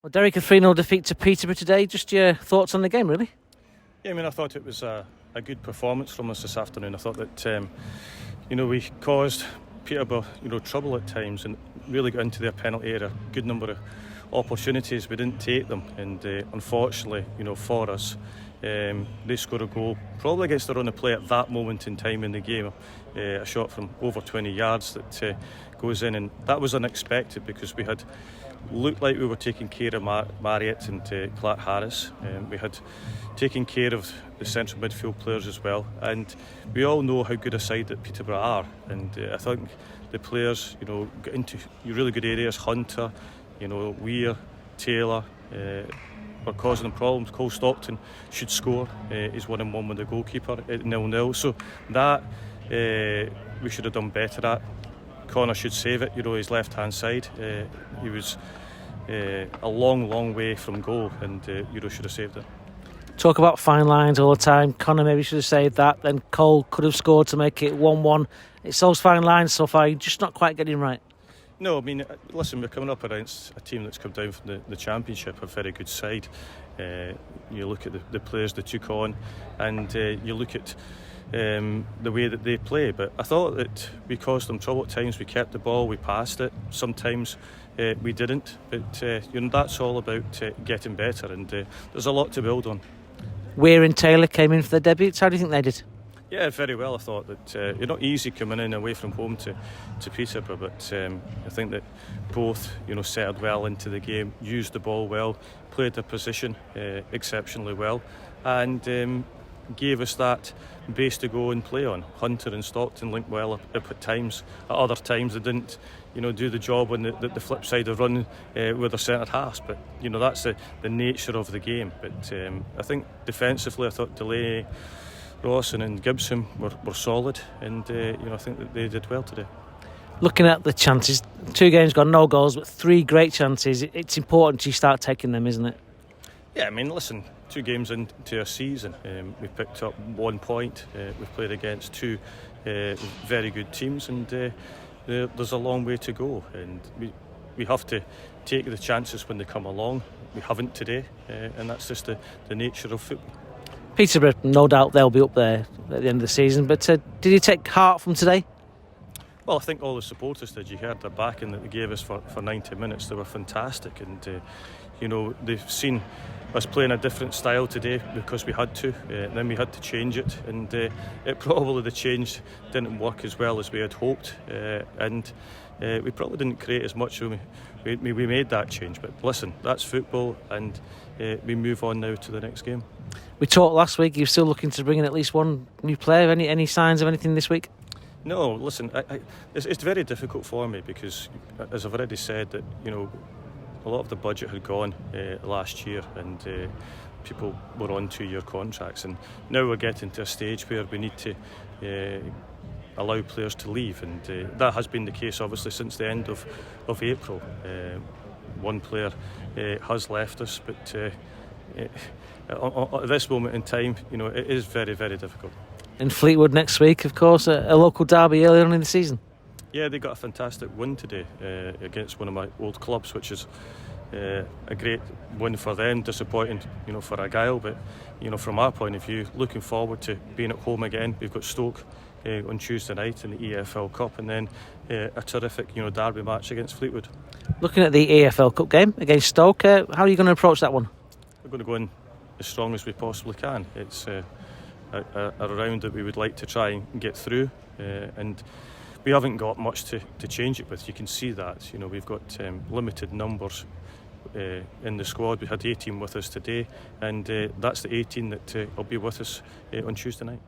Well, Derek, a 3-0 defeat to Peterborough today. Just your thoughts on the game, really? Yeah, I thought it was a good performance from us this afternoon. I thought that we caused Peterborough trouble at times and really got into their penalty area. Good number of opportunities, we didn't take them, and unfortunately, for us, they scored a goal probably against their own play at that moment in time in the game. A shot from over 20 yards that goes in, and that was unexpected because we had looked like we were taking care of Marriott and Clark Harris. We had taken care of the central midfield players as well, and we all know how good a side that Peterborough are, and I think the players got into really good areas. Hunter, Weir, Taylor were causing them problems. Cole Stockton should score. He's 1-1 with the goalkeeper at 0-0, so that we should have done better at. Connor should save it, his left hand side. He was a long way from goal, and should have saved it. Talk about fine lines all the time. Connor maybe should have saved that, then Cole could have scored to make it 1-1. It's those fine lines so far, you're just not quite getting right. No, listen, we're coming up against a team that's come down from the Championship, a very good side. You look at the players they took on, and you look at the way that they play, but I thought that we caused them trouble at times. We kept the ball, we passed it, sometimes we didn't, but that's all about getting better, and there's a lot to build on. Weir and Taylor came in for their debuts. How do you think they did? Yeah, very well. I thought that you're not easy coming in away from home to Peterborough, but I think that both settled well into the game, used the ball well, played their position exceptionally well, and gave us that base to go and play on. Hunter and Stockton linked well up at times. At other times they didn't do the job on the flip side of running with their centre halves, but that's the nature of the game. But I think defensively, I thought Delaney, Rawson and Gibson were solid, and I think that they did well today. Looking at the chances, 2 games gone, no goals, but 3 great chances. It's important you start taking them, isn't it? Yeah, listen, 2 games into a season, we've picked up 1 point. We've played against 2 very good teams, and there's a long way to go, and we have to take the chances when they come along. We haven't today, and that's just the nature of football. Peterborough, no doubt they'll be up there at the end of the season, but did you take heart from today? Well, I think all the supporters did. You heard the backing that they gave us for 90 minutes. They were fantastic, and they've seen us playing a different style today because we had to, and then we had to change it, and the change didn't work as well as we had hoped, and we probably didn't create as much when we made that change. But listen, that's football, and we move on now to the next game. We talked last week, you're still looking to bring in at least one new player. Any signs of anything this week? No, listen, it's very difficult for me because, as I've already said, that a lot of the budget had gone last year, and people were on 2-year contracts, and now we're getting to a stage where we need to allow players to leave, and that has been the case obviously since the end of April. One player has left us, but at this moment in time, it is very, very difficult. In Fleetwood next week, of course, a local derby earlier on in the season. Yeah, they got a fantastic win today against one of my old clubs, which is a great win for them. Disappointing, for Argyle, but from our point of view, looking forward to being at home again. We've got Stoke on Tuesday night in the EFL Cup, and then a terrific, derby match against Fleetwood. Looking at the EFL Cup game against Stoke, how are you going to approach that one? We're going to go in as strong as we possibly can. It's a round that we would like to try and get through, and we haven't got much to change it with. You can see that we've got limited numbers in the squad. We had 18 with us today, and that's the 18 that will be with us on Tuesday night.